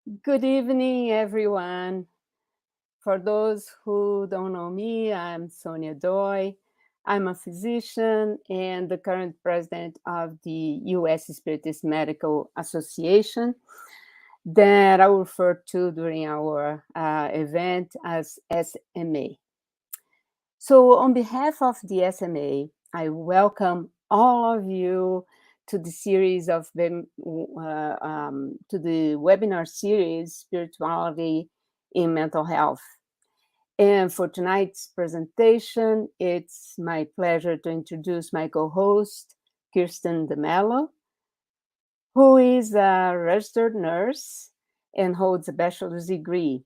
Good evening, everyone. For those who don't know me, I'm Sonia Doi. I'm a physician and the current president of the US Spiritist Medical Association that I will refer to during our event as SMA. So, on behalf of the SMA, I welcome all of you to the series of to the webinar series, Spirituality in Mental Health. And for tonight's presentation, it's my pleasure to introduce my co-host, Kirsten DeMello, who is a registered nurse and holds a bachelor's degree.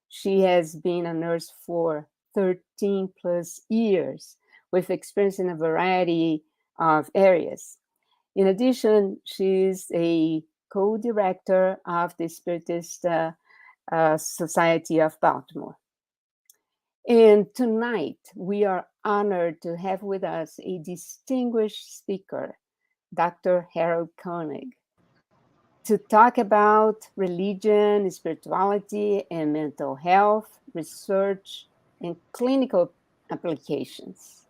She has been a nurse for 13 plus years with experience in a variety of areas. In addition, she's a co-director of the Spiritist Society of Baltimore. And tonight, we are honored to have with us a distinguished speaker, Dr. Harold Koenig, to talk about religion, spirituality, and mental health, research, and clinical applications.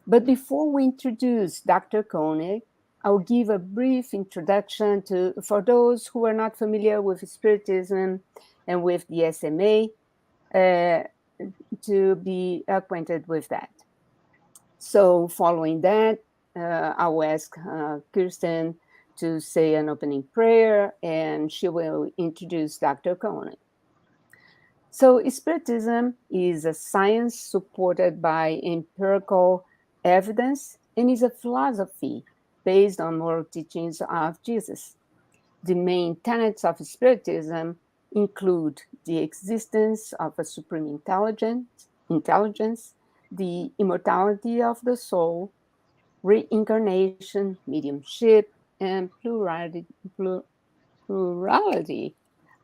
But before we introduce Dr. Koenig, I'll give a brief introduction for those who are not familiar with Spiritism and with the SMA, to be acquainted with that. So following that, I'll ask Kirsten to say an opening prayer, and she will introduce Dr. Koenig. So Spiritism is a science supported by empirical evidence and is a philosophy based on moral teachings of Jesus. The main tenets of Spiritism include the existence of a supreme intelligence, the immortality of the soul, reincarnation, mediumship, and plurality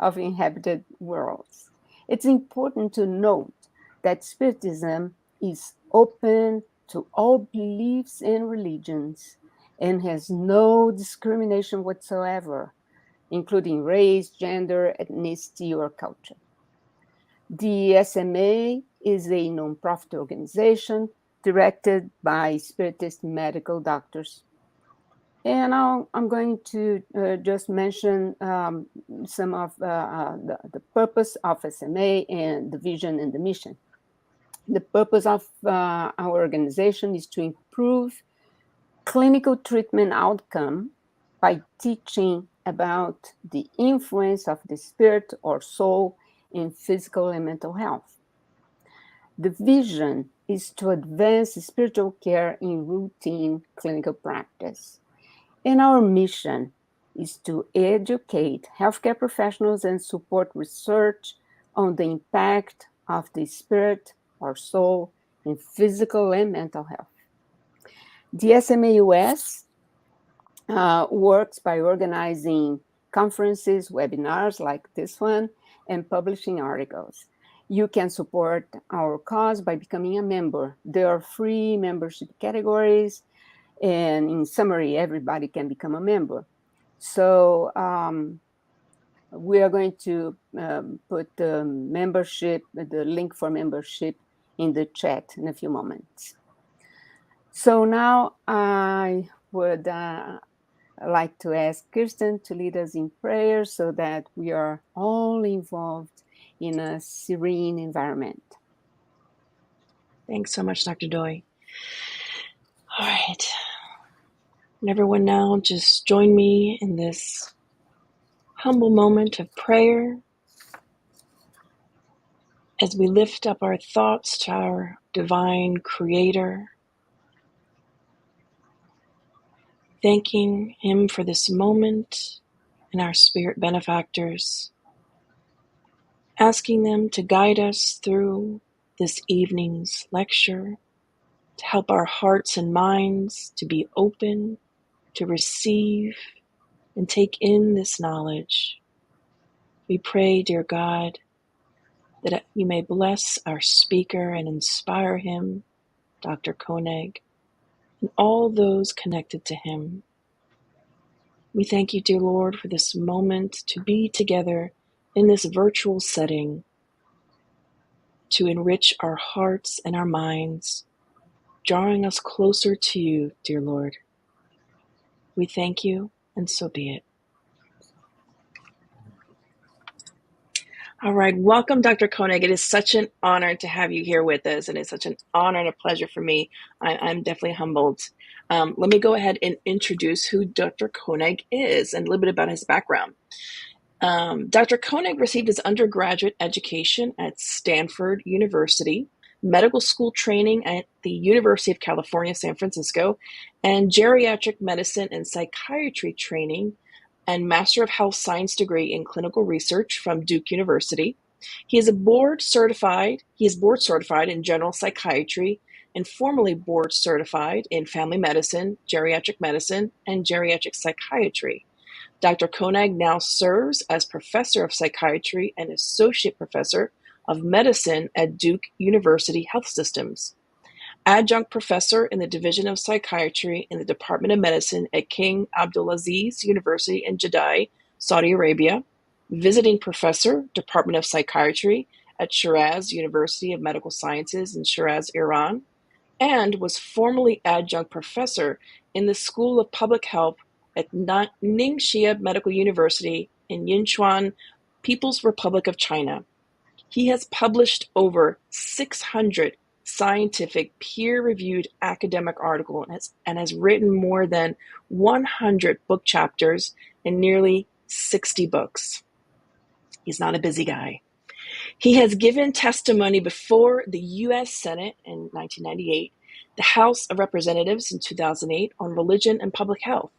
of inhabited worlds. It's important to note that Spiritism is open to all beliefs and religions and has no discrimination whatsoever, including race, gender, ethnicity, or culture. The SMA is a nonprofit organization directed by Spiritist medical doctors. And I'm going to just mention some of the purpose of SMA and the vision and the mission. The purpose of our organization is to improve clinical treatment outcome by teaching about the influence of the spirit or soul in physical and mental health. The vision is to advance spiritual care in routine clinical practice. And our mission is to educate healthcare professionals and support research on the impact of the spirit or soul in physical and mental health. The SMA-US works by organizing conferences, webinars like this one, and publishing articles. You can support our cause by becoming a member. There are free membership categories, and in summary, everybody can become a member. So we are going to put the link for membership in the chat in a few moments. So now I would like to ask Kirsten to lead us in prayer so that we are all involved in a serene environment. Thanks so much, Dr. Doi. All right. And everyone now just join me in this humble moment of prayer as we lift up our thoughts to our divine creator, thanking him for this moment and our spirit benefactors, asking them to guide us through this evening's lecture, to help our hearts and minds to be open, to receive and take in this knowledge. We pray, dear God, that you may bless our speaker and inspire him, Dr. Koenig, and all those connected to him. We thank you, dear Lord, for this moment to be together in this virtual setting to enrich our hearts and our minds, drawing us closer to you, dear Lord. We thank you, and so be it. All right, welcome, Dr. Koenig. It is such an honor to have you here with us, and it's such an honor and a pleasure for me. I'm definitely humbled. Let me go ahead and introduce who Dr. Koenig is and a little bit about his background. Dr. Koenig received his undergraduate education at Stanford University, medical school training at the University of California, San Francisco, and geriatric medicine and psychiatry training and Master of Health Science degree in clinical research from Duke University. He is board certified in general psychiatry and formally board certified in family medicine, geriatric medicine, and geriatric psychiatry. Dr. Koenig now serves as professor of psychiatry and associate professor of medicine at Duke University Health Systems, adjunct professor in the Division of Psychiatry in the Department of Medicine at King Abdulaziz University in Jeddah, Saudi Arabia, visiting professor, Department of Psychiatry at Shiraz University of Medical Sciences in Shiraz, Iran, and was formerly adjunct professor in the School of Public Health at Ningxia Medical University in Yinchuan, People's Republic of China. He has published over 600 scientific peer-reviewed academic articles and has written more than 100 book chapters and nearly 60 books. He's not a busy guy. He has given testimony before the U.S. Senate in 1998, the House of Representatives in 2008 on religion and public health.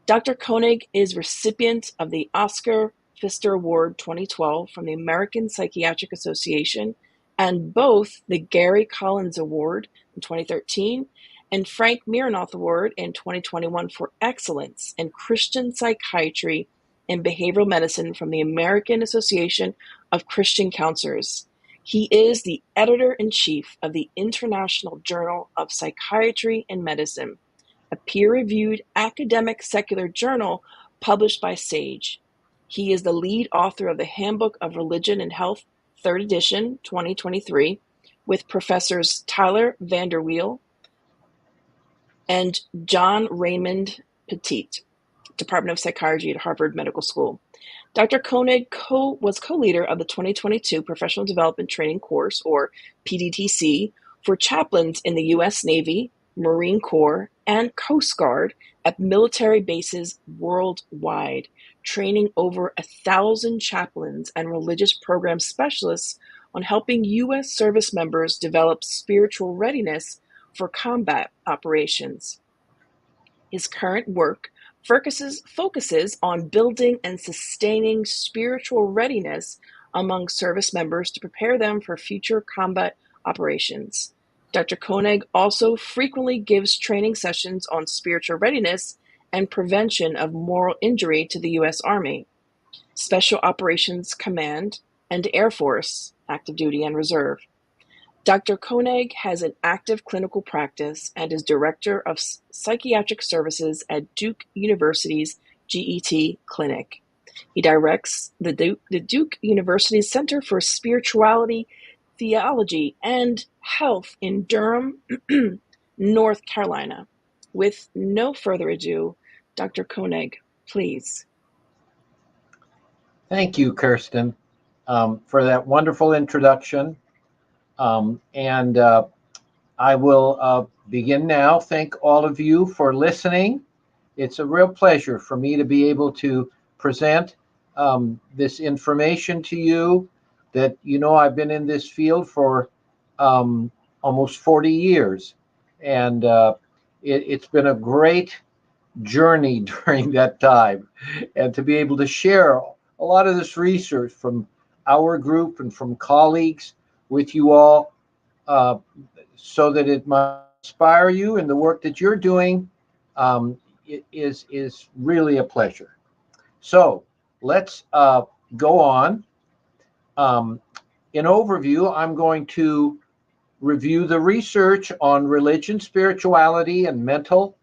Dr. Koenig is recipient of the Oscar Pfister Award 2012 from the American Psychiatric Association and both the Gary Collins Award in 2013 and Frank Mironoff Award in 2021 for excellence in Christian psychiatry and behavioral medicine from the American Association of Christian Counselors. He is the editor-in-chief of the International Journal of Psychiatry and Medicine, a peer-reviewed academic secular journal published by Sage. He is the lead author of the Handbook of Religion and Health, 3rd edition, 2023, with Professors Tyler Vanderweel and John Raymond Petit, Department of Psychiatry at Harvard Medical School. Dr. Koenig was co-leader of the 2022 Professional Development Training Course, or PDTC, for chaplains in the U.S. Navy, Marine Corps, and Coast Guard at military bases worldwide, training over 1,000 chaplains and religious program specialists on helping U.S. service members develop spiritual readiness for combat operations. His current work focuses on building and sustaining spiritual readiness among service members to prepare them for future combat operations. Dr. Koenig also frequently gives training sessions on spiritual readiness and prevention of moral injury to the U.S. Army, Special Operations Command, and Air Force, active duty and reserve. Dr. Koenig has an active clinical practice and is Director of Psychiatric Services at Duke University's GET Clinic. He directs the Duke University Center for Spirituality, Theology, and Health in Durham, North Carolina. With no further ado, Dr. Koenig, please. Thank you, Kirsten, for that wonderful introduction. And I will begin now. Thank all of you for listening. It's a real pleasure for me to be able to present this information to you that, I've been in this field for almost 40 years. And it's been a great journey during that time. And to be able to share a lot of this research from our group and from colleagues with you all, so that it might inspire you in the work that you're doing, it is really a pleasure. So let's go on. In overview, I'm going to review the research on religion, spirituality, and mental,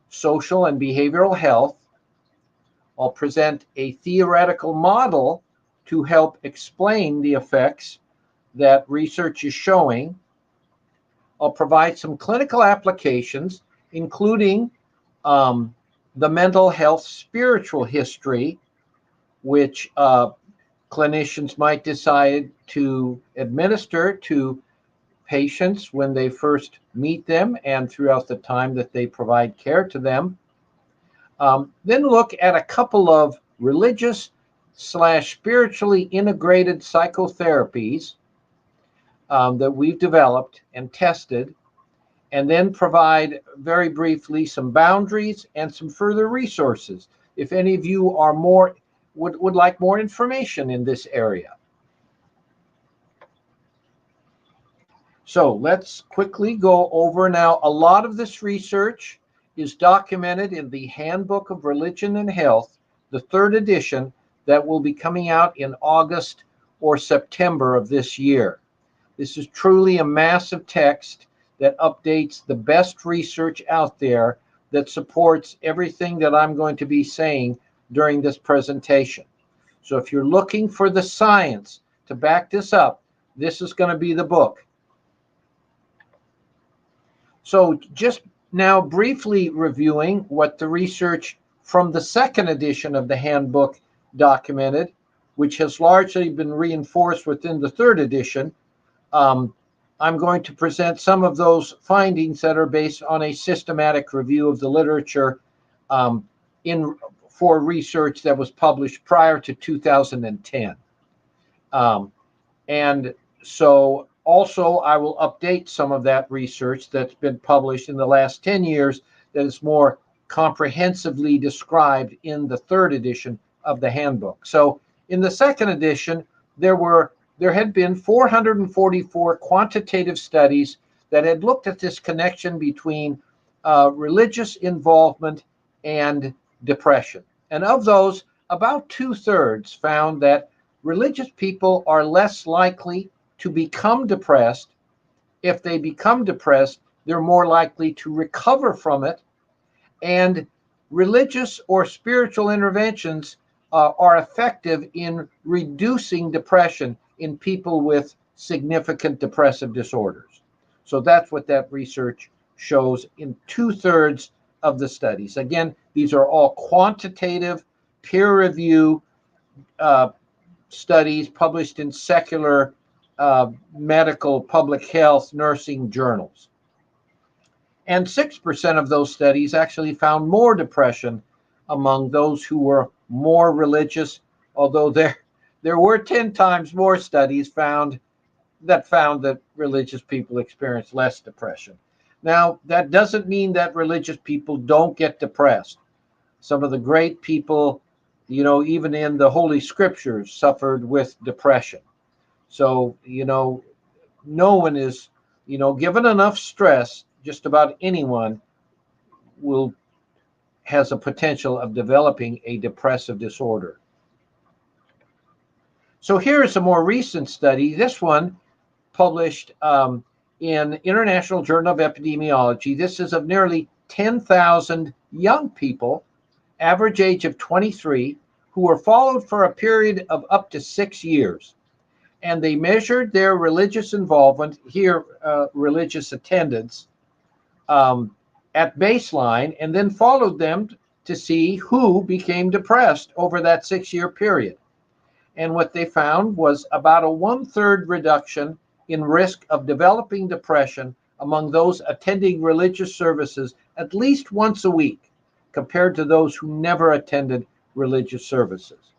social, and behavioral health. I'll present a theoretical model to help explain the effects that research is showing. I'll provide some clinical applications, including the mental health spiritual history, which clinicians might decide to administer to patients when they first meet them and throughout the time that they provide care to them. Then look at a couple of religious / spiritually integrated psychotherapies that we've developed and tested, and then provide very briefly some boundaries and some further resources if any of you are would like more information in this area. So let's quickly go over now. A lot of this research is documented in the Handbook of Religion and Health, the 3rd edition, that will be coming out in August or September of this year. This is truly a massive text that updates the best research out there that supports everything that I'm going to be saying during this presentation. So if you're looking for the science to back this up, this is going to be the book. So just now briefly reviewing what the research from the 2nd edition of the handbook documented, which has largely been reinforced within the 3rd edition. I'm going to present some of those findings that are based on a systematic review of the literature for research that was published prior to 2010. And so also I will update some of that research that's been published in the last 10 years that is more comprehensively described in the 3rd edition of the handbook. So in the 2nd edition, there had been 444 quantitative studies that had looked at this connection between religious involvement and depression. And of those, about 2/3 found that religious people are less likely to become depressed. If they become depressed, they're more likely to recover from it. And religious or spiritual interventions are effective in reducing depression in people with significant depressive disorders. So that's what that research shows in 2/3 of the studies. Again, these are all quantitative, peer review studies published in secular medical, public health, nursing journals. And 6% of those studies actually found more depression among those who were more religious, although there were 10 times more studies found that religious people experience less depression. Now, that doesn't mean that religious people don't get depressed. Some of the great people, even in the Holy Scriptures, suffered with depression. So, no one is, given enough stress, just about anyone has a potential of developing a depressive disorder. So here is a more recent study. This one published in International Journal of Epidemiology. This is of nearly 10,000 young people, average age of 23, who were followed for a period of up to 6 years. And they measured their religious involvement, here religious attendance, at baseline, and then followed them to see who became depressed over that 6-year period. And what they found was about a 1/3 reduction in risk of developing depression among those attending religious services at least once a week, compared to those who never attended religious services.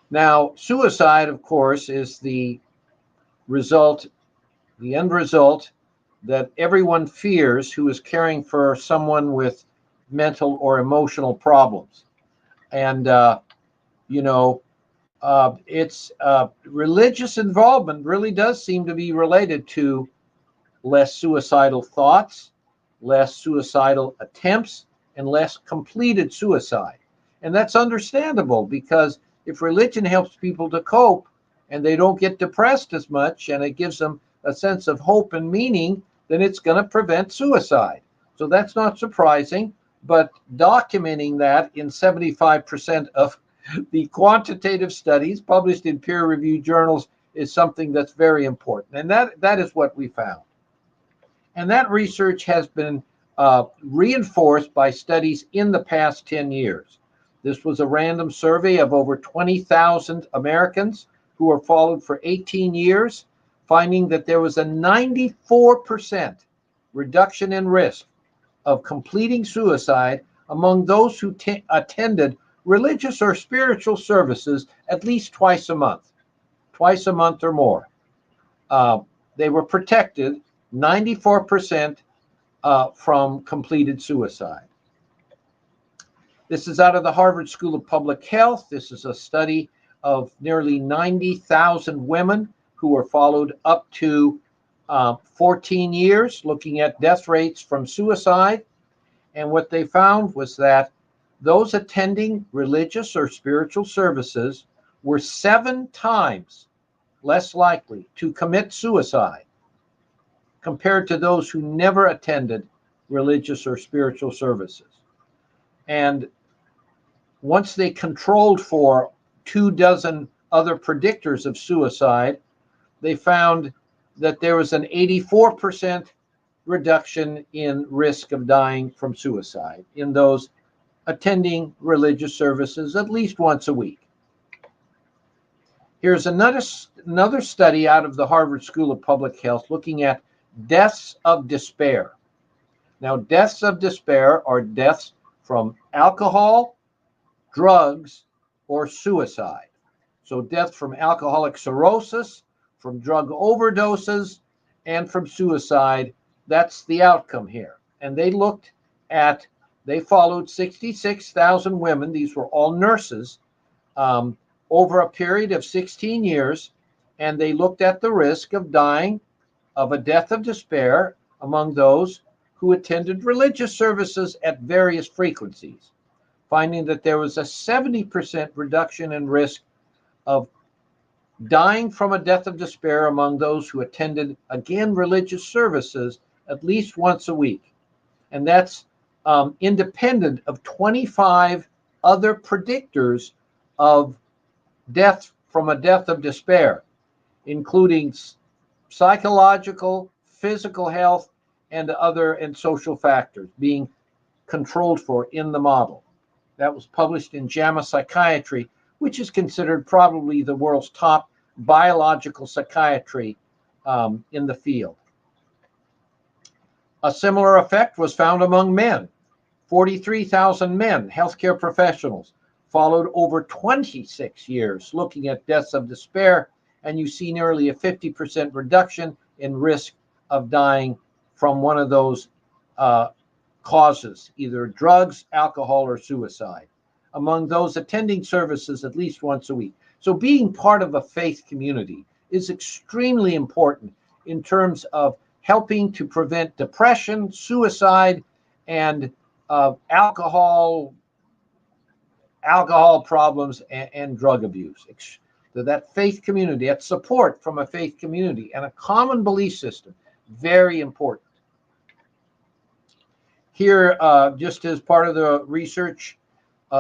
Now, suicide, of course, is the end result that everyone fears who is caring for someone with mental or emotional problems. And, it's religious involvement really does seem to be related to less suicidal thoughts, less suicidal attempts, and less completed suicide. And that's understandable, because if religion helps people to cope and they don't get depressed as much, and it gives them a sense of hope and meaning, then it's going to prevent suicide. So that's not surprising, but documenting that in 75% of The quantitative studies published in peer-reviewed journals is something that's very important. And that is what we found. And that research has been reinforced by studies in the past 10 years. This was a random survey of over 20,000 Americans who were followed for 18 years, finding that there was a 94% reduction in risk of completing suicide among those who attended religious or spiritual services at least twice a month or more. They were protected 94% from completed suicide. This is out of the Harvard School of Public Health. This is a study of nearly 90,000 women who were followed up to 14 years, looking at death rates from suicide. And what they found was that those attending religious or spiritual services were 7 times less likely to commit suicide compared to those who never attended religious or spiritual services. And once they controlled for 24 other predictors of suicide, they found that there was an 84% reduction in risk of dying from suicide in those attending religious services at least once a week. Here's another study out of the Harvard School of Public Health looking at deaths of despair. Now, deaths of despair are deaths from alcohol, drugs, or suicide. So death from alcoholic cirrhosis, from drug overdoses, and from suicide. That's the outcome here. And they followed 66,000 women. These were all nurses over a period of 16 years. And they looked at the risk of dying of a death of despair among those who attended religious services at various frequencies, finding that there was a 70% reduction in risk of dying from a death of despair among those who attended, again, religious services at least once a week. And that's independent of 25 other predictors of death from a death of despair, including psychological, physical health, and social factors being controlled for in the model. That was published in JAMA Psychiatry, which is considered probably the world's top biological psychiatry in the field. A similar effect was found among men. 43,000 men, healthcare professionals, followed over 26 years looking at deaths of despair, and you see nearly a 50% reduction in risk of dying from one of those causes, either drugs, alcohol, or suicide, among those attending services at least once a week. So being part of a faith community is extremely important in terms of helping to prevent depression, suicide, and alcohol problems and drug abuse. That faith community, that support from a faith community and a common belief system, very important. Here, just as part of the research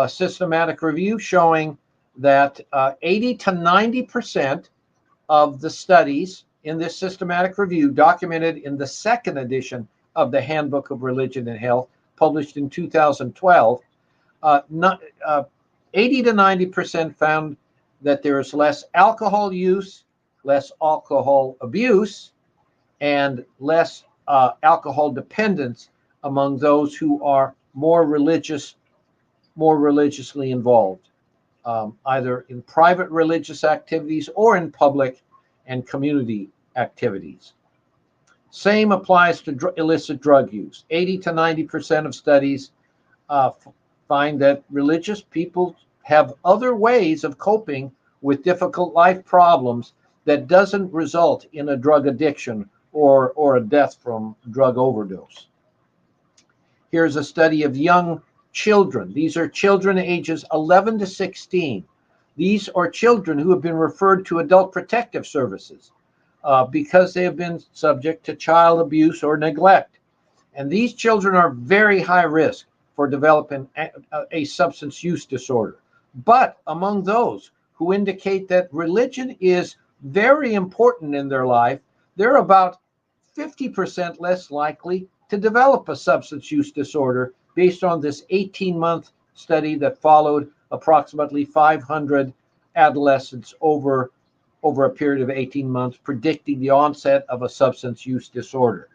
systematic review showing that 80 to 90% of the studies in this systematic review documented in the second edition of the Handbook of Religion and Health, published in 2012, 80 to 90% found that there is less alcohol use, less alcohol abuse, and less alcohol dependence among those who are more religiously involved, either in private religious activities or in public and community activities. Same applies to illicit drug use. 80 to 90% of studies find that religious people have other ways of coping with difficult life problems that doesn't result in a drug addiction or a death from drug overdose. Here's a study of young children. These are children ages 11 to 16. These are children who have been referred to adult protective services because they have been subject to child abuse or neglect. And these children are very high risk for developing a substance use disorder. But among those who indicate that religion is very important in their life, they're about 50% less likely to develop a substance use disorder based on this 18-month study that followed approximately 500 adolescents over a period of 18 months, predicting the onset of a substance use disorder.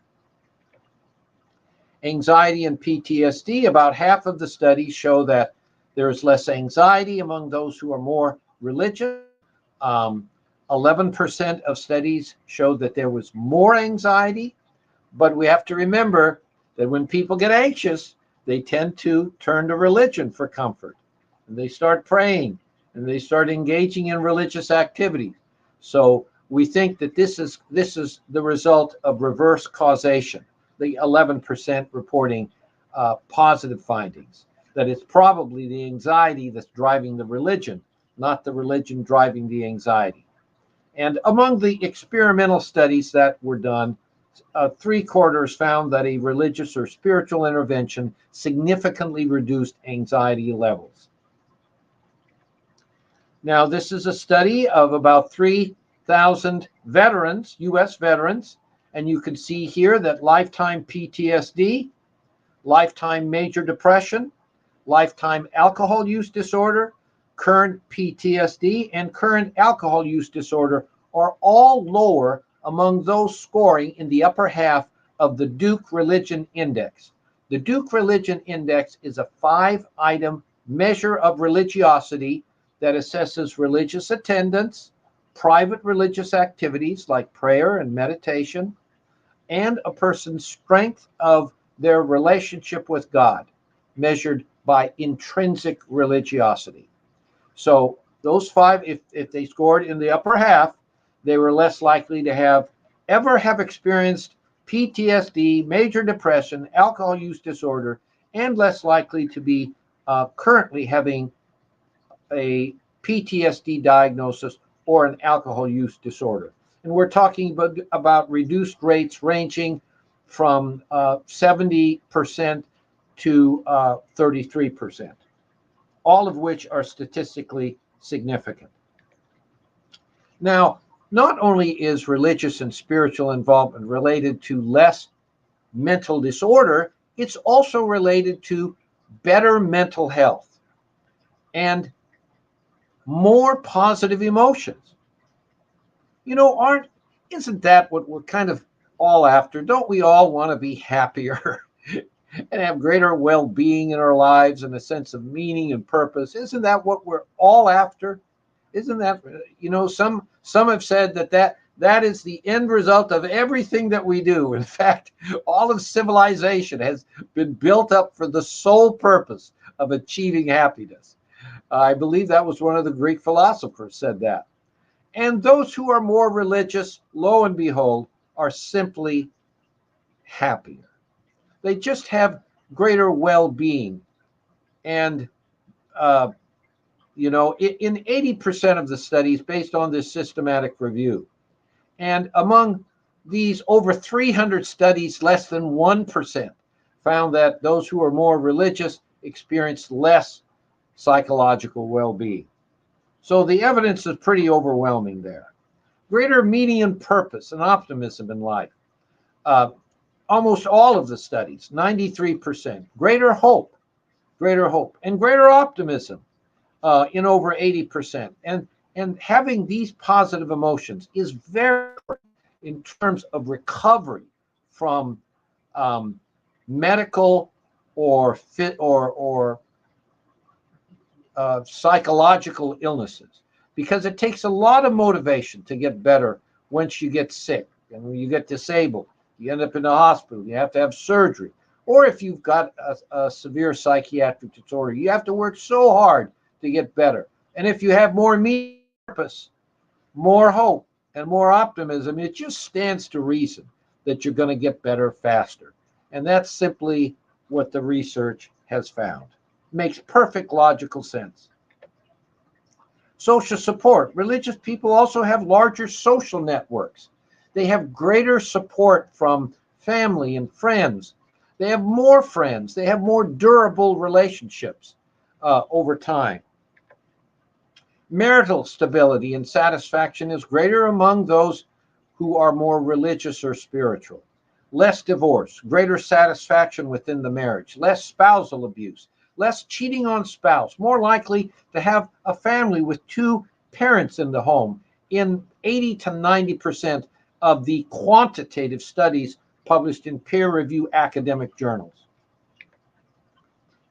Anxiety and PTSD, about half of the studies show that there is less anxiety among those who are more religious. 11% of studies showed that there was more anxiety, but we have to remember that when people get anxious, they tend to turn to religion for comfort. And they start praying and they start engaging in religious activities. So we think that this is the result of reverse causation, the 11% reporting positive findings, that it's probably the anxiety that's driving the religion, not the religion driving the anxiety. And among the experimental studies that were done, 3/4 found that a religious or spiritual intervention significantly reduced anxiety levels. Now, this is a study of about 3,000 veterans, US veterans, and you can see here that lifetime PTSD, lifetime major depression, lifetime alcohol use disorder, current PTSD, and current alcohol use disorder are all lower among those scoring in the upper half of the Duke Religion Index. The Duke Religion Index is a 5-item measure of religiosity that assesses religious attendance, private religious activities like prayer and meditation, and a person's strength of their relationship with God, measured by intrinsic religiosity. So those 5, if they scored in the upper half, they were less likely to ever have experienced PTSD, major depression, alcohol use disorder, and less likely to be currently having a PTSD diagnosis or an alcohol use disorder. And we're talking about reduced rates ranging from 70% to 33%, all of which are statistically significant. Now, not only is religious and spiritual involvement related to less mental disorder, it's also related to better mental health and more positive emotions. You know, isn't that what we're kind of all after? Don't we all want to be happier and have greater well-being in our lives and a sense of meaning and purpose? Isn't that what we're all after? Isn't that, some have said that is the end result of everything that we do. In fact, all of civilization has been built up for the sole purpose of achieving happiness. I believe that was one of the Greek philosophers said that. And those who are more religious, lo and behold, are simply happier. They just have greater well-being. And, in 80% of the studies based on this systematic review. And among these over 300 studies, less than 1% found that those who are more religious experienced less psychological well-being. So the evidence is pretty overwhelming there. Greater meaning and purpose and optimism in life. Almost all of the studies, 93%. Greater hope, and greater optimism in over 80%. And having these positive emotions is very important in terms of recovery from medical or psychological illnesses, because it takes a lot of motivation to get better once you get sick. And when you get disabled, you end up in the hospital, you have to have surgery. Or if you've got a severe psychiatric disorder, you have to work so hard to get better. And if you have more meaning, purpose, more hope, and more optimism, it just stands to reason that you're going to get better faster. And that's simply what the research has found. It makes perfect logical sense. Social support. Religious people also have larger social networks. They have greater support from family and friends. They have more friends. They have more durable relationships over time. Marital stability and satisfaction is greater among those who are more religious or spiritual. Less divorce, greater satisfaction within the marriage, less spousal abuse, less cheating on spouse, more likely to have a family with two parents in the home in 80 to 90% of the quantitative studies published in peer-reviewed academic journals.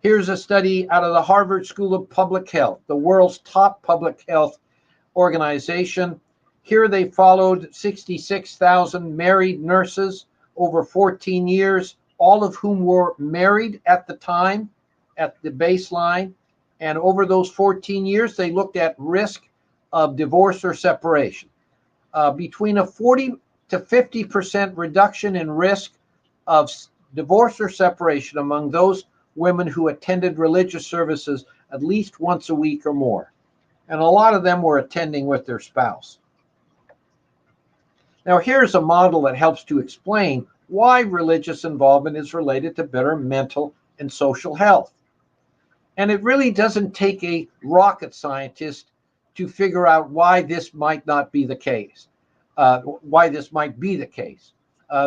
Here's a study out of the Harvard School of Public Health, the world's top public health organization. Here they followed 66,000 married nurses over 14 years, all of whom were married at the time, at the baseline. And over those 14 years, they looked at risk of divorce or separation. Between a 40 to 50% reduction in risk of divorce or separation among those women who attended religious services at least once a week or more. And a lot of them were attending with their spouse. Now, here's a model that helps to explain why religious involvement is related to better mental and social health. And it really doesn't take a rocket scientist to figure out why this might not be the case, why this might be the case.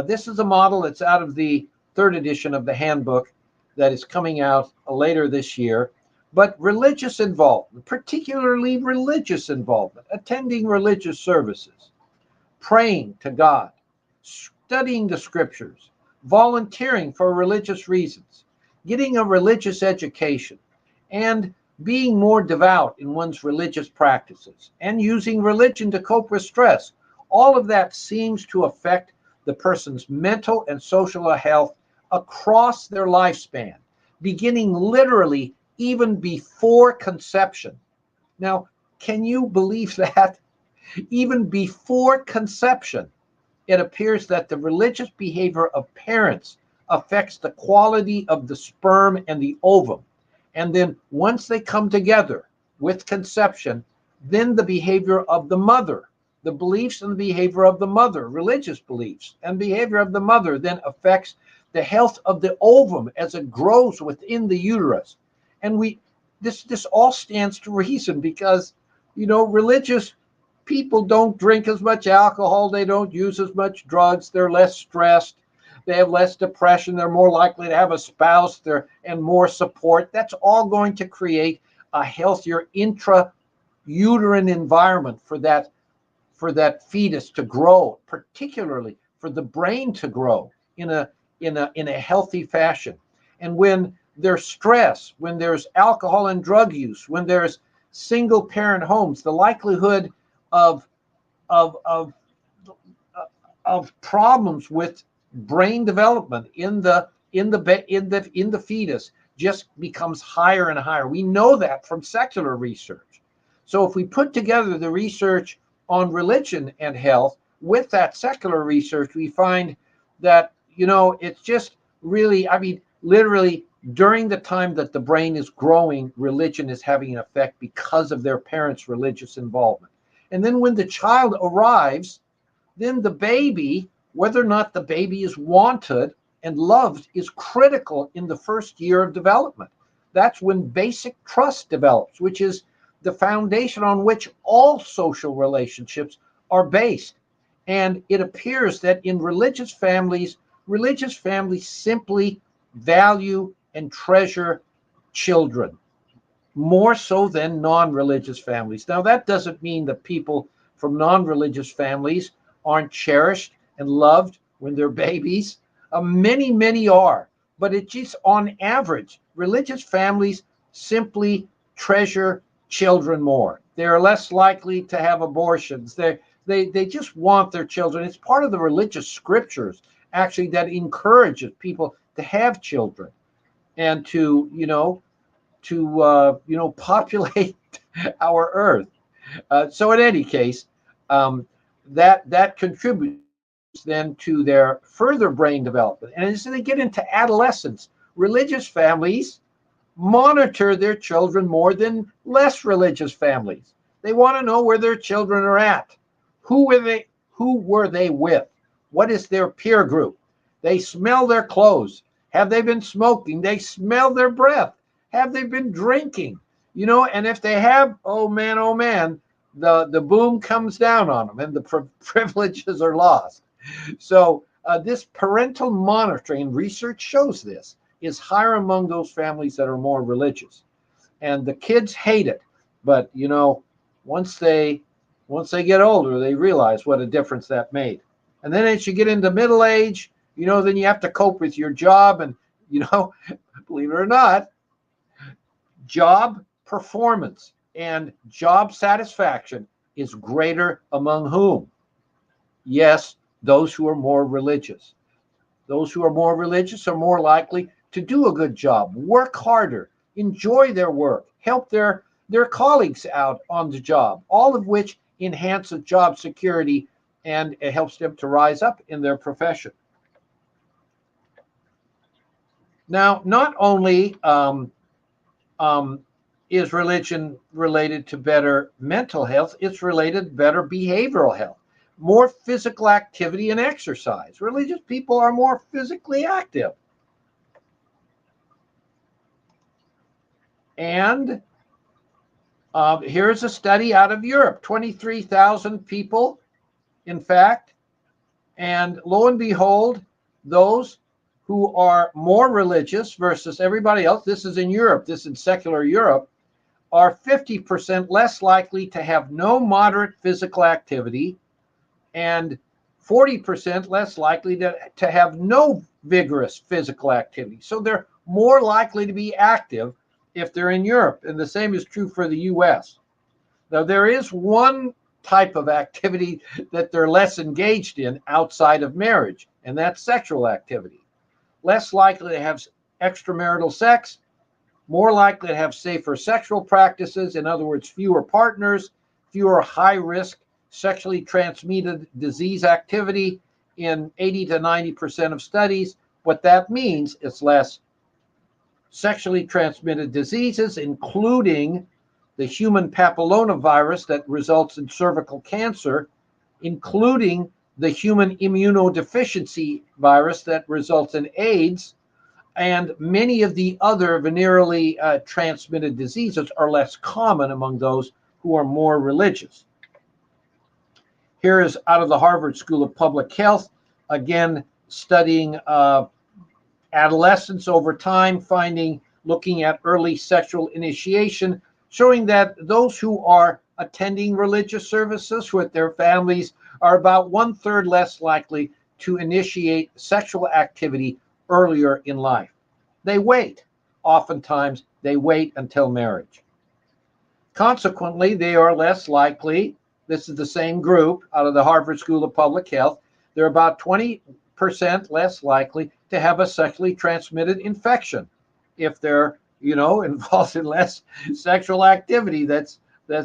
This is a model that's out of the third edition of the handbook that is coming out later this year. But religious involvement, particularly religious involvement, attending religious services, praying to God, studying the scriptures, volunteering for religious reasons, getting a religious education, and being more devout in one's religious practices, and using religion to cope with stress. All of that seems to affect the person's mental and social health across their lifespan, beginning literally even before conception. Now, can you believe that? Even before conception, it appears that the religious behavior of parents affects the quality of the sperm and the ovum. And then once they come together with conception, then the behavior of the mother, the beliefs and the behavior of the mother, religious beliefs and behavior of the mother, then affects the health of the ovum as it grows within the uterus. And this all stands to reason because, religious people don't drink as much alcohol, they don't use as much drugs, they're less stressed, they have less depression, they're more likely to have a spouse and more support. That's all going to create a healthier intrauterine environment for that fetus to grow, particularly for the brain to grow in a healthy fashion. And when there's stress, when there's alcohol and drug use, when there's single parent homes, the likelihood of problems with brain development in the fetus just becomes higher and higher. We know that from secular research. So if we put together the research on religion and health with that secular research, we find that it's just really, literally during the time that the brain is growing, religion is having an effect because of their parents' religious involvement. And then when the child arrives, then the baby, whether or not the baby is wanted and loved, is critical in the first year of development. That's when basic trust develops, which is the foundation on which all social relationships are based. And it appears that in religious families simply value and treasure children more so than non-religious families. Now, that doesn't mean that people from non-religious families aren't cherished and loved when they're babies. Many are. But it just, on average, religious families simply treasure children more. They're less likely to have abortions. They just want their children. It's part of the religious scriptures, actually, that encourages people to have children and to populate our earth. So in any case, that contributes then to their further brain development. And as they get into adolescence, religious families monitor their children more than less religious families. They want to know where their children are at. Who were they with? What is their peer group? They smell their clothes. Have they been smoking? They smell their breath. Have they been drinking? And if they have, oh man, the boom comes down on them and the privileges are lost. So this parental monitoring, research shows this, is higher among those families that are more religious. And the kids hate it. But, once they get older, they realize what a difference that made. And then as you get into middle age, then you have to cope with your job. And, believe it or not, job performance and job satisfaction is greater among whom? Yes, those who are more religious. Those who are more religious are more likely to do a good job, work harder, enjoy their work, help their colleagues out on the job, all of which enhances job security and it helps them to rise up in their profession. Now, not only um, is religion related to better mental health, it's related to better behavioral health, more physical activity and exercise. Religious people are more physically active. And here's a study out of Europe, 23,000 people, in fact. And lo and behold, those who are more religious versus everybody else, this is in Europe, this is in secular Europe, are 50% less likely to have no moderate physical activity and 40% less likely to have no vigorous physical activity. So they're more likely to be active if they're in Europe. And the same is true for the US. Now, there is one type of activity that they're less engaged in outside of marriage, and that's sexual activity. Less likely to have extramarital sex, more likely to have safer sexual practices, in other words, fewer partners, fewer high-risk sexually transmitted disease activity in 80 to 90% of studies. What that means is less sexually transmitted diseases, including the human papillomavirus that results in cervical cancer, including the human immunodeficiency virus that results in AIDS, and many of the other venereally transmitted diseases are less common among those who are more religious. Here is out of the Harvard School of Public Health, again, studying adolescents over time, looking at early sexual initiation, showing that those who are attending religious services with their families are about 1/3 less likely to initiate sexual activity earlier in life. They wait. Oftentimes, they wait until marriage. Consequently, they are less likely, this is the same group out of the Harvard School of Public Health, they're about 20% less likely to have a sexually transmitted infection if they're, involved in less sexual activity that's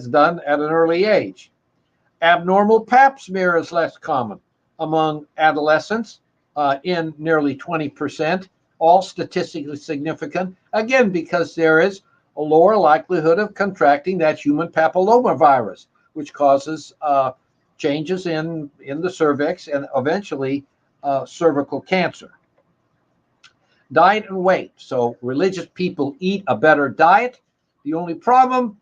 done at an early age. Abnormal pap smear is less common among adolescents in nearly 20%, all statistically significant, again, because there is a lower likelihood of contracting that human papillomavirus, which causes changes in the cervix and eventually cervical cancer. Diet and weight. So religious people eat a better diet. The only problem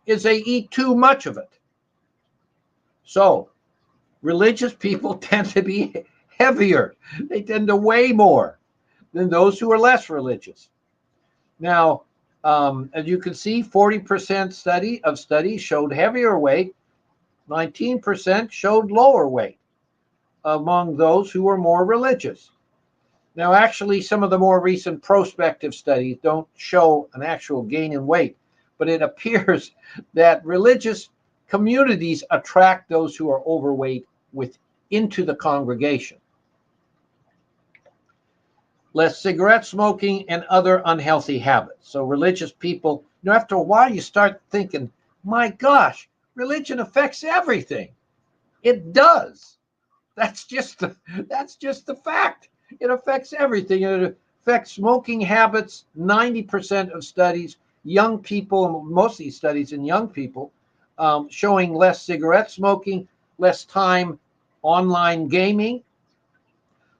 is they eat too much of it. So religious people tend to be heavier. They tend to weigh more than those who are less religious. Now, as you can see, 40% studies showed heavier weight, 19% showed lower weight among those who were more religious. Now, actually, some of the more recent prospective studies don't show an actual gain in weight, but it appears that religious communities attract those who are overweight into the congregation. Less cigarette smoking and other unhealthy habits. So religious people, after a while you start thinking, my gosh, religion affects everything. It does. That's just the fact. It affects everything. It affects smoking habits. 90% of studies, young people, most of these studies in young people, showing less cigarette smoking, less time online gaming,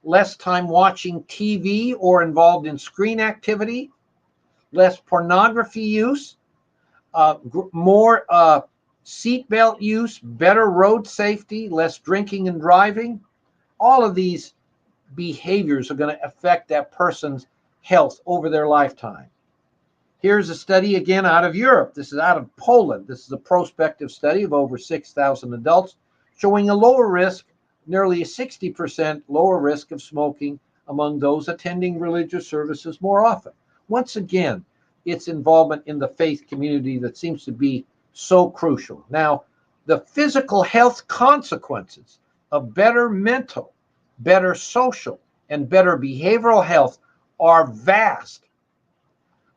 less time watching TV or involved in screen activity, less pornography use, more seatbelt use, better road safety, less drinking and driving. All of these behaviors are going to affect that person's health over their lifetime. Here's a study again out of Europe. This is out of Poland. This is a prospective study of over 6,000 adults showing a lower risk, nearly a 60% lower risk of smoking among those attending religious services more often. Once again, its involvement in the faith community that seems to be so crucial. Now, the physical health consequences of better mental, better social, and better behavioral health are vast.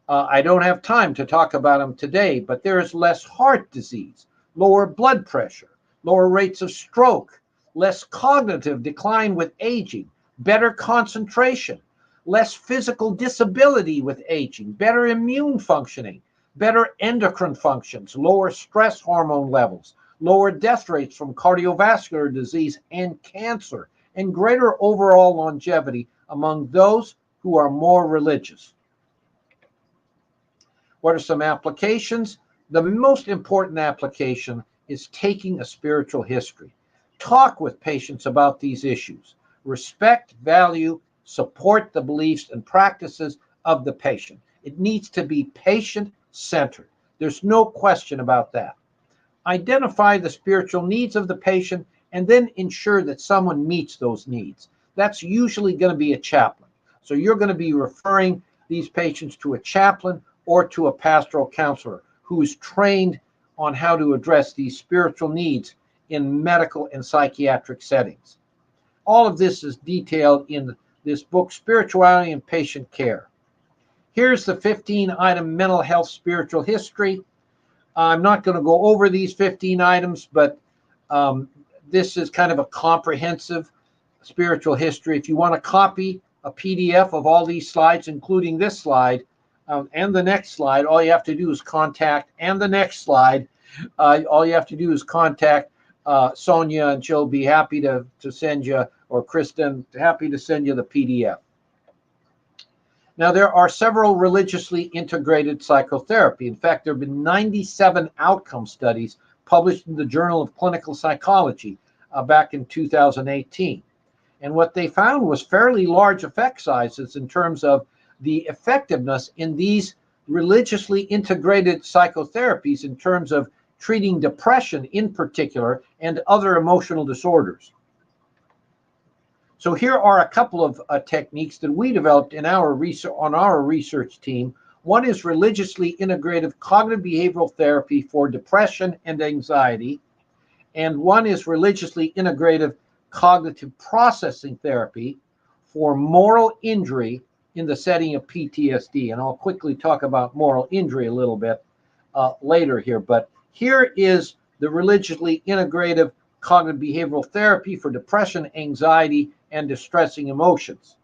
I don't have time to talk about them today, but there is less heart disease, lower blood pressure, lower rates of stroke, less cognitive decline with aging, better concentration, less physical disability with aging, better immune functioning, better endocrine functions, lower stress hormone levels, lower death rates from cardiovascular disease and cancer, and greater overall longevity among those who are more religious. What are some applications? The most important application is taking a spiritual history. Talk with patients about these issues. Respect, value, support the beliefs and practices of the patient. It needs to be patient-centered. There's no question about that. Identify the spiritual needs of the patient and then ensure that someone meets those needs. That's usually going to be a chaplain. So you're going to be referring these patients to a chaplain or to a pastoral counselor who is trained on how to address these spiritual needs in medical and psychiatric settings. All of this is detailed in this book, Spirituality and Patient Care. Here's the 15-item mental health spiritual history. I'm not going to go over these 15 items, but this is kind of a comprehensive spiritual history. If you want to copy a PDF of all these slides, including this slide, and the next slide, all you have to do is contact, and the next slide, all you have to do is contact Sonia, and she'll be happy to send you, or Kristen, happy to send you the PDF. Now, there are several religiously integrated psychotherapy. In fact, there have been 97 outcome studies published in the Journal of Clinical Psychology back in 2018. And what they found was fairly large effect sizes in terms of the effectiveness in these religiously integrated psychotherapies in terms of treating depression in particular and other emotional disorders. So here are a couple of techniques that we developed in our research team. One is religiously integrative cognitive behavioral therapy for depression and anxiety, and one is religiously integrative cognitive processing therapy for moral injury in the setting of PTSD. And I'll quickly talk about moral injury a little bit later here. But here is the religiously integrative cognitive behavioral therapy for depression, anxiety, and distressing emotions.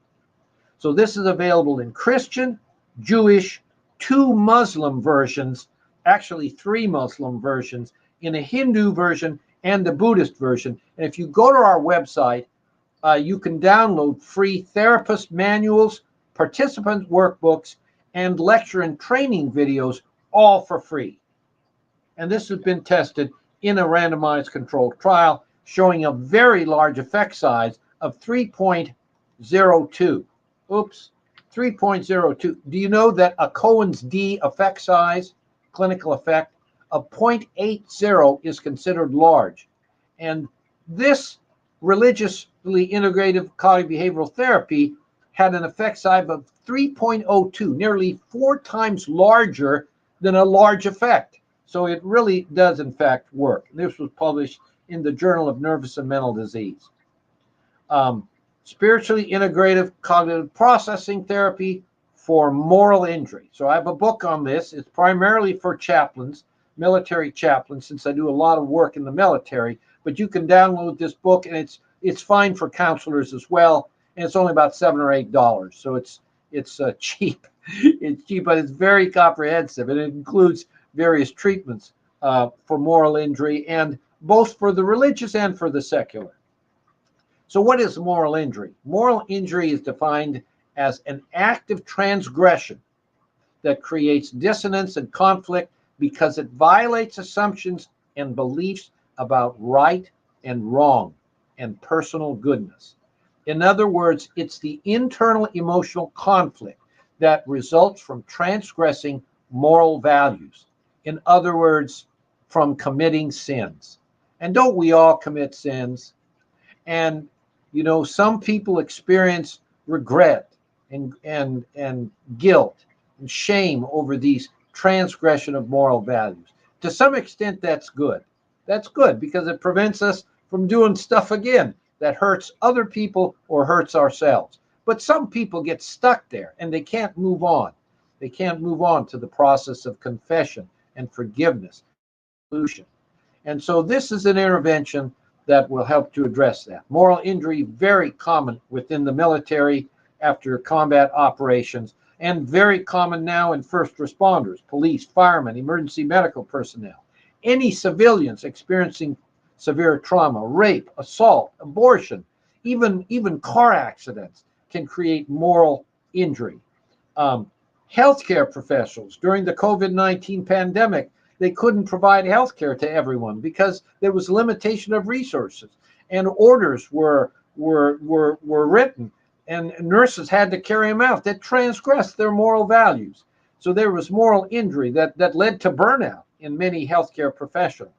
So this is available in Christian, Jewish, 2 Muslim versions, actually 3 Muslim versions, in a Hindu version and a Buddhist version. And if you go to our website, you can download free therapist manuals, participant workbooks, and lecture and training videos, all for free. And this has been tested in a randomized controlled trial showing a very large effect size of 3.02. 3.02. Do you know that a Cohen's d effect size, clinical effect, of 0.80 is considered large? And this religiously integrative cognitive behavioral therapy had an effect size of 3.02, nearly 4 times larger than a large effect. So it really does, in fact, work. This was published in the Journal of Nervous and Mental Disease. Spiritually integrative cognitive processing therapy for moral injury. So I have a book on this. It's primarily for chaplains, military chaplains, since I do a lot of work in the military. But you can download this book, and it's fine for counselors as well. And it's only about $7 or $8. So it's cheap. It's cheap, but it's very comprehensive, and it includes various treatments for moral injury, and both for the religious and for the secular. So what is moral injury? Moral injury is defined as an act of transgression that creates dissonance and conflict because it violates assumptions and beliefs about right and wrong and personal goodness. In other words, it's the internal emotional conflict that results from transgressing moral values. In other words, from committing sins. And don't we all commit sins? And some people experience regret and guilt and shame over these transgression of moral values. To some extent, that's good. That's good because it prevents us from doing stuff again that hurts other people or hurts ourselves. But some people get stuck there and they can't move on. They can't move on to the process of confession and forgiveness, solution. And so this is an intervention that will help to address that. Moral injury, very common within the military after combat operations, and very common now in first responders, police, firemen, emergency medical personnel. Any civilians experiencing severe trauma, rape, assault, abortion, even car accidents can create moral injury. Healthcare professionals during the COVID-19 pandemic, they couldn't provide health care to everyone because there was limitation of resources, and orders were written, and nurses had to carry them out that transgressed their moral values. So there was moral injury that led to burnout in many healthcare professionals.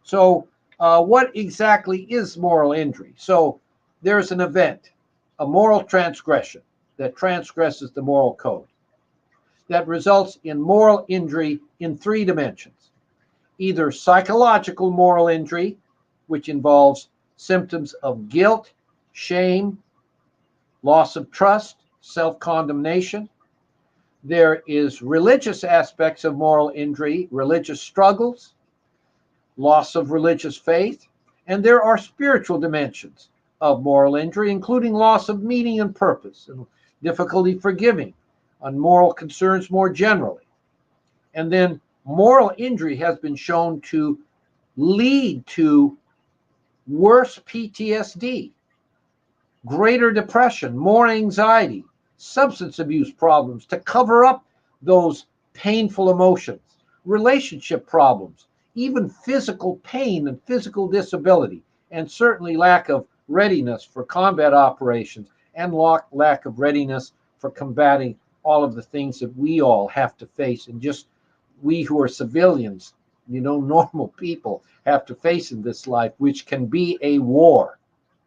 So what exactly is moral injury? So there's an event, a moral transgression that transgresses the moral code, that results in moral injury in three dimensions. Either psychological moral injury, which involves symptoms of guilt, shame, loss of trust, self-condemnation. There is religious aspects of moral injury, religious struggles, loss of religious faith, and there are spiritual dimensions of moral injury, including loss of meaning and purpose, and difficulty forgiving, on moral concerns more generally. And then moral injury has been shown to lead to worse PTSD, greater depression, more anxiety, substance abuse problems to cover up those painful emotions, relationship problems, even physical pain and physical disability, and certainly lack of readiness for combat operations and lack of readiness for combating all of the things that we all have to face, and just we who are civilians, normal people, have to face in this life, which can be a war.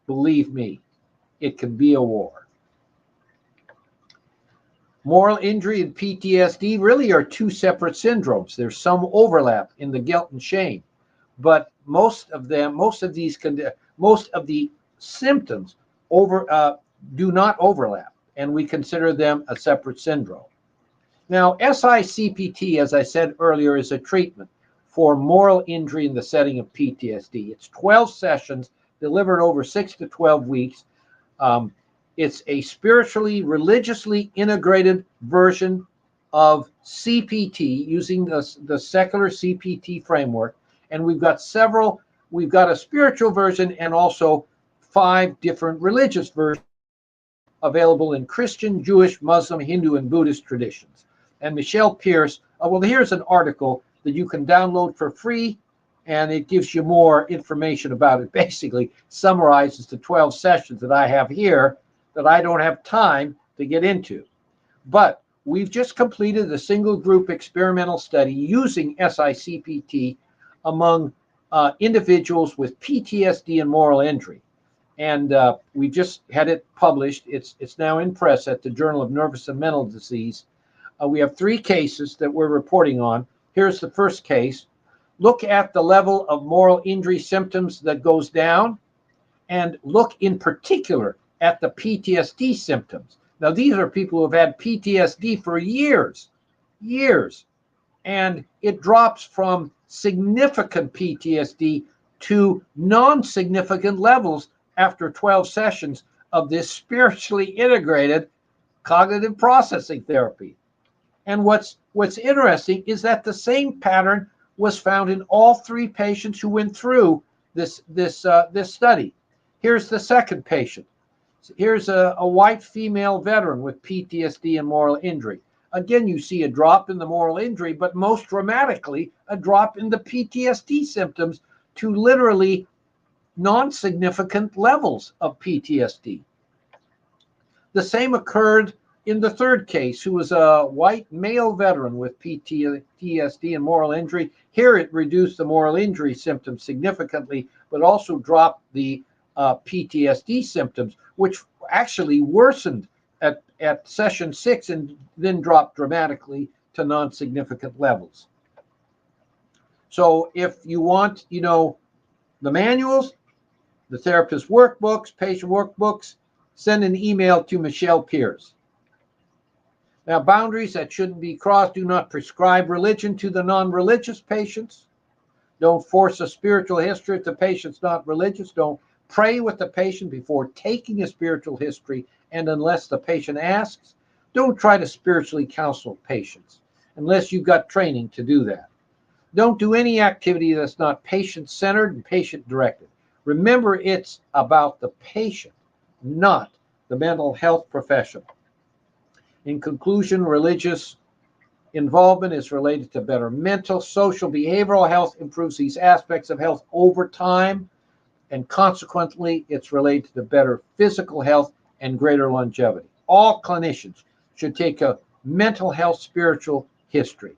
Believe me, it can be a war. Moral injury and PTSD really are two separate syndromes. There's some overlap in the guilt and shame, but most of the symptoms do not overlap, and we consider them a separate syndrome. Now, SICPT, as I said earlier, is a treatment for moral injury in the setting of PTSD. It's 12 sessions delivered over 6 to 12 weeks. It's a spiritually, religiously integrated version of CPT using the secular CPT framework. And we've got a spiritual version and also 5 different religious versions available in Christian, Jewish, Muslim, Hindu, and Buddhist traditions. And Michelle Pierce, well, here's an article that you can download for free, and it gives you more information about it. Basically summarizes the 12 sessions that I have here that I don't have time to get into. But we've just completed a single group experimental study using SICPT among individuals with PTSD and moral injury. And we just had it published. It's now in press at the Journal of Nervous and Mental Disease. We have 3 cases that we're reporting on. Here's the first case. Look at the level of moral injury symptoms that goes down, and look in particular at the PTSD symptoms. Now, these are people who have had PTSD for years, and it drops from significant PTSD to non-significant levels after 12 sessions of this spiritually integrated cognitive processing therapy. And what's interesting is that the same pattern was found in all 3 patients who went through this study. Here's the second patient. Here's a white female veteran with PTSD and moral injury. again, you see a drop in the moral injury, but most dramatically, a drop in the PTSD symptoms to literally non-significant levels of PTSD. The same occurred in the third case, who was a white male veteran with PTSD and moral injury. Here it reduced the moral injury symptoms significantly, but also dropped the PTSD symptoms, which actually worsened at session 6 and then dropped dramatically to non-significant levels. So if you want, the manuals, the therapist workbooks, patient workbooks, send an email to Michelle Pierce. Now, boundaries that shouldn't be crossed: do not prescribe religion to the non-religious patients. Don't force a spiritual history if the patient's not religious. Don't pray with the patient before taking a spiritual history, and unless the patient asks. Don't try to spiritually counsel patients unless you've got training to do that. Don't do any activity that's not patient-centered and patient-directed. Remember, it's about the patient, not the mental health professional. In conclusion, religious involvement is related to better mental, social, behavioral health, improves these aspects of health over time, and consequently, it's related to better physical health and greater longevity. All clinicians should take a mental health spiritual history.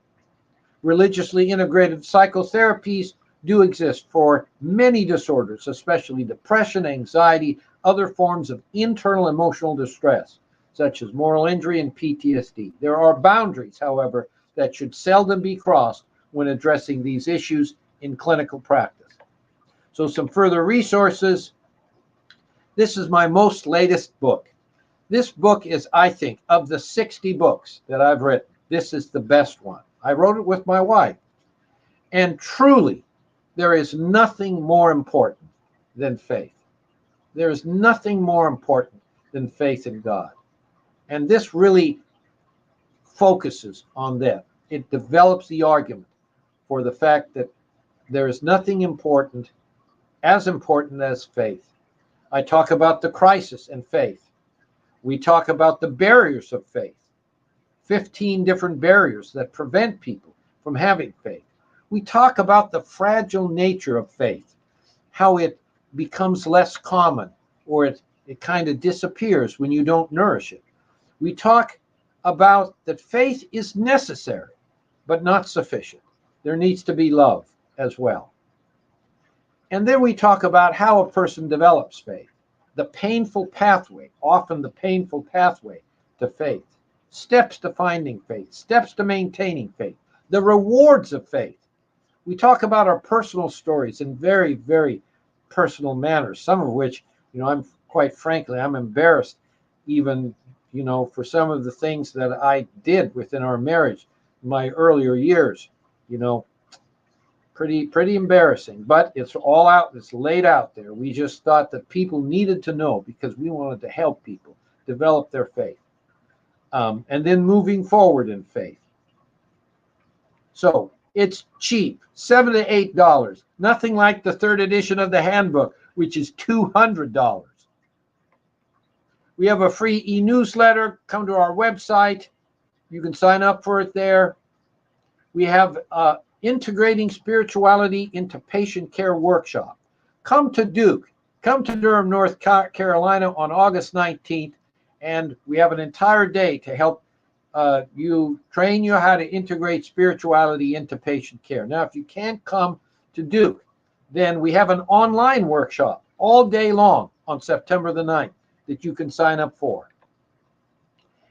Religiously integrated psychotherapies do exist for many disorders, especially depression, anxiety, other forms of internal emotional distress, such as moral injury and PTSD. There are boundaries, however, that should seldom be crossed when addressing these issues in clinical practice. So some further resources. This is my most latest book. This book is, I think, of the 60 books that I've written, this is the best one. I wrote it with my wife. And truly, there is nothing more important than faith. There is nothing more important than faith in God. And this really focuses on that. It develops the argument for the fact that there is nothing as important as faith. I talk about the crisis in faith. We talk about the barriers of faith. 15 different barriers that prevent people from having faith. We talk about the fragile nature of faith, how it becomes less common, or it kind of disappears when you don't nourish it. We talk about that faith is necessary, but not sufficient. There needs to be love as well. And then we talk about how a person develops faith, the painful pathway, often the painful pathway to faith. Steps to finding faith, steps to maintaining faith, the rewards of faith. We talk about our personal stories in very, very personal manners, some of which, I'm quite frankly, I'm embarrassed even, for some of the things that I did within our marriage in my earlier years, pretty embarrassing, but it's all out, it's laid out there. We just thought that people needed to know because we wanted to help people develop their faith. And then moving forward in faith. So it's cheap, $7 to $8. Nothing like the third edition of the handbook, which is $200. We have a free e-newsletter. Come to our website. You can sign up for it there. We have Integrating Spirituality into Patient Care workshop. Come to Duke. Come to Durham, North Carolina on August 19th. And we have an entire day to help train you how to integrate spirituality into patient care. Now, if you can't come to Duke, then we have an online workshop all day long on September the 9th that you can sign up for.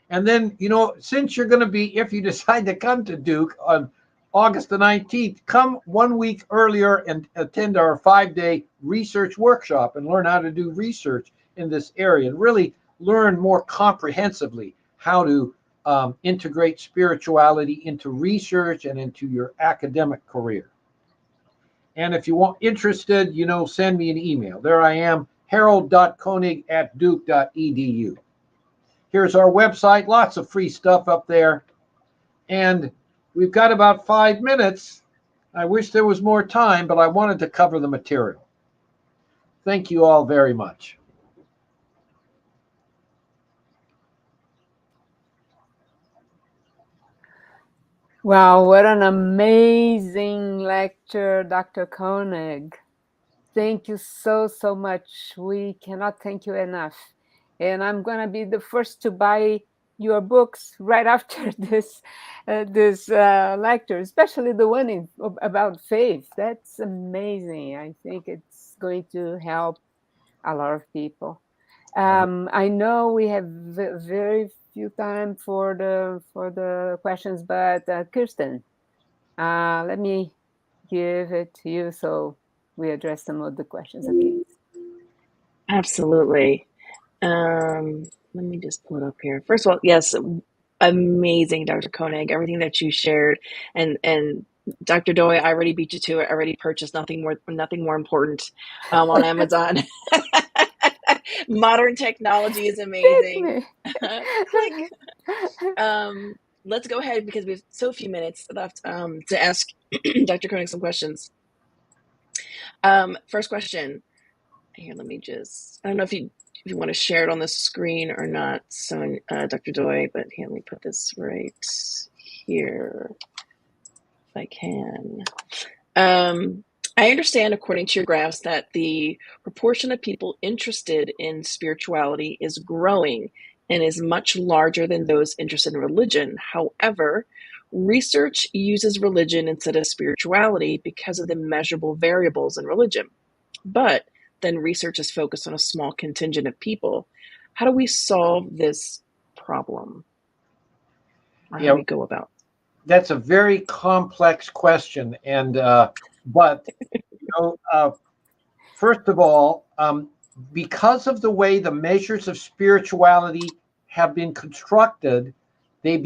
And then, since you're going to be, if you decide to come to Duke on August the 19th, come 1 week earlier and attend our 5-day research workshop and learn how to do research in this area and really learn more comprehensively how to integrate spirituality into research and into your academic career. And if you want interested, send me an email. There I am, harold.koenig@duke.edu. Here's our website, lots of free stuff up there. And we've got about 5 minutes. I wish there was more time, but I wanted to cover the material. Thank you all very much. Wow, what an amazing lecture, Dr. Koenig. Thank you so much. We cannot thank you enough. And I'm going to be the first to buy your books right after this lecture, especially the one about faith. That's amazing. I think it's going to help a lot of people. I know we have very few time for the questions, but Kirsten, let me give it to you so we address some of the questions. Okay. Absolutely. Let me just pull it up here. First of all, yes, amazing, Dr. Koenig, everything that you shared, and Dr. Doi, I already beat you to it. I already purchased nothing more important on Amazon. Modern technology is Pick amazing. me. Click. Um, let's go ahead because we have so few minutes left to ask Dr. Koenig some questions. First question. Here, let me just, I don't know if you want to share it on the screen or not, so Dr. Doi, but here, let me put this right here if I can. I understand, according to your graphs, that the proportion of people interested in spirituality is growing and is much larger than those interested in religion. However, research uses religion instead of spirituality because of the measurable variables in religion. But then research is focused on a small contingent of people. How do we solve this problem? Or how do Yeah, we go about? that's a very complex question, and but you know, first of all, because of the way the measures of spirituality have been constructed, they've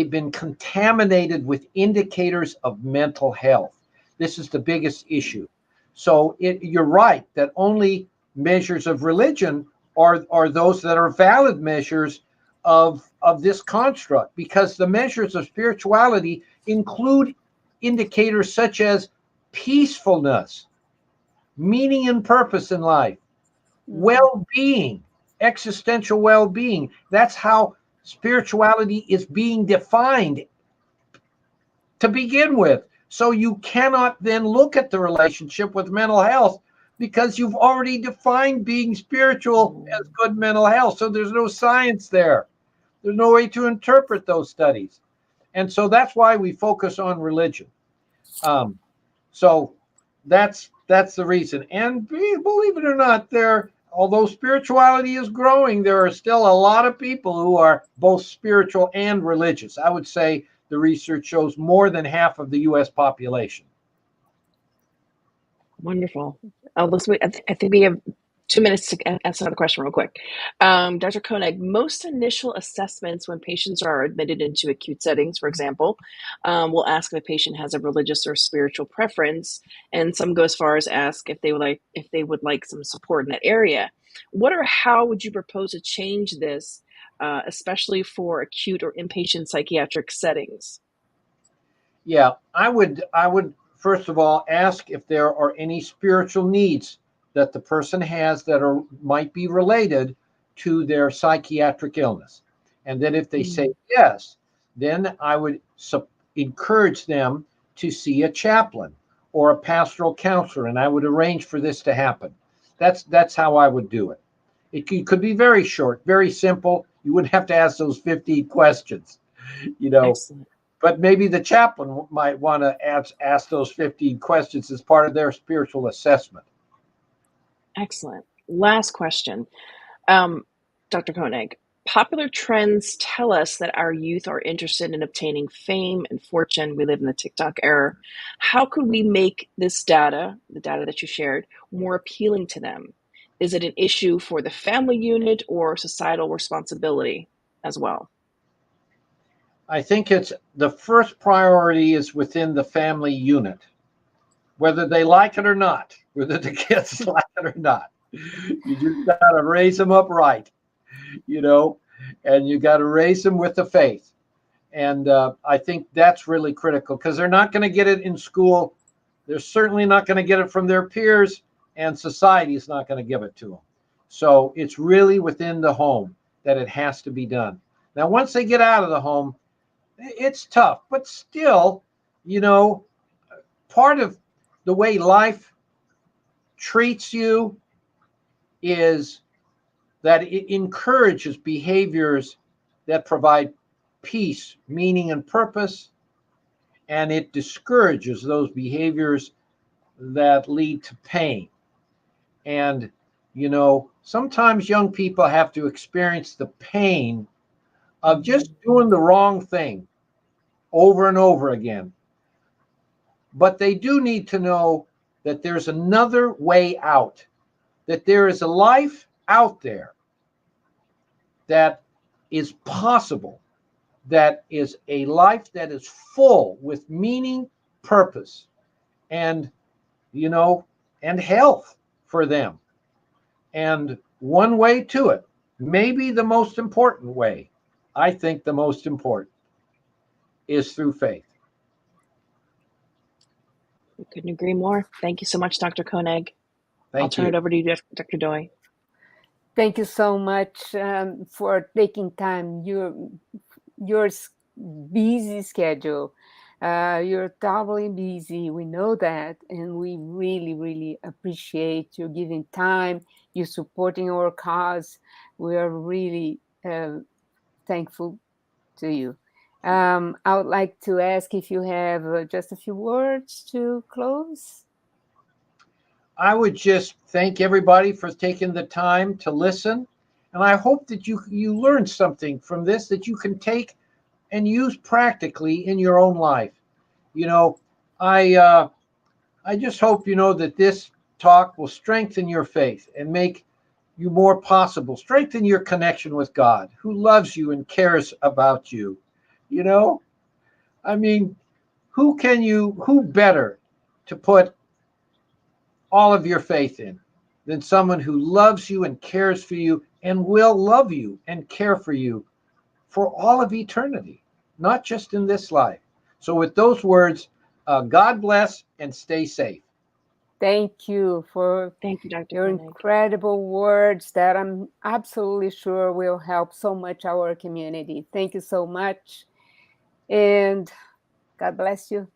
been contaminated with indicators of mental health. This is the biggest issue. So you're right that only measures of religion are those that are valid measures of this construct, because the measures of spirituality include indicators such as peacefulness, meaning and purpose in life, Mhm. well-being, existential well-being. That's how spirituality is being defined to begin with. So you cannot then look at the relationship with mental health because you've already defined being spiritual as good mental health. So there's no science there. There's no way to interpret those studies. And so that's why we focus on religion. Um, so that's the reason. And believe it or not, although spirituality is growing, there are still a lot of people who are both spiritual and religious. I would say the research shows more than half of the U.S. population. Wonderful. Let's wait. I think we have 2 minutes to ask another question real quick. Dr. Koenig, most initial assessments when patients are admitted into acute settings, for example, will ask if a patient has a religious or spiritual preference, and some go as far as ask if they would like some support in that area. What or how would you propose to change this, especially for acute or inpatient psychiatric settings? Yeah, I would first of all ask if there are any spiritual needs that the person has that are might be related to their psychiatric illness. And then if they say Mm, yes, then I would encourage them to see a chaplain or a pastoral counselor, and I would arrange for this to happen. That's how I would do it. It could be very short, very simple. You wouldn't have to ask those 50 questions, you know, excellent. but maybe the chaplain might want to ask those 15 questions as part of their spiritual assessment. Excellent. Last question. Um, Dr. Koenig, popular trends tell us that our youth are interested in obtaining fame and fortune. We live in the TikTok era. How could we make this data, the data that you shared, more appealing to them? Is it an issue for the family unit or societal responsibility as well? I think it's the first priority is within the family unit, whether they like it or not, whether the kids like it or not. You just got to raise them up right, you know, and you got to raise them with the faith. And I think that's really critical because they're not going to get it in school. They're certainly not going to get it from their peers, and society is not going to give it to them. So it's really within the home that it has to be done. Now, once they get out of the home, It's tough, but still, you know, part of the way life treats you is that it encourages behaviors that provide peace, meaning, and purpose, and it discourages those behaviors that lead to pain. And, sometimes young people have to experience the pain of just doing the wrong thing over and over again. But they do need to know that there's another way out, that there is a life out there that is possible, that is a life that is full with meaning, purpose, and, you know, and health for them. And one way to it, maybe the most important way, I think the most important, is through faith. I couldn't agree more. Thank you so much, Dr. Koenig. I'll Thank turn it you. over to you, Dr. Doi. Thank you so much for taking time. Your busy schedule. You're totally busy. We know that, and we really, really appreciate you giving time. You supporting our cause. We are really thankful to you. I would like to ask if you have just a few words to close. I would just thank everybody for taking the time to listen. And I hope that you learned something from this that you can take and use practically in your own life. You know, I I just hope that this talk will strengthen your faith and make you more possible, strengthen your connection with God, who loves you and cares about you. You know, I mean, who better to put all of your faith in than someone who loves you and cares for you and will love you and care for you for all of eternity, not just in this life. So, with those words, God bless and stay safe. Thank you for Thank you, Dr. your Koenig. incredible words that I'm absolutely sure will help so much our community. Thank you so much. And God bless you.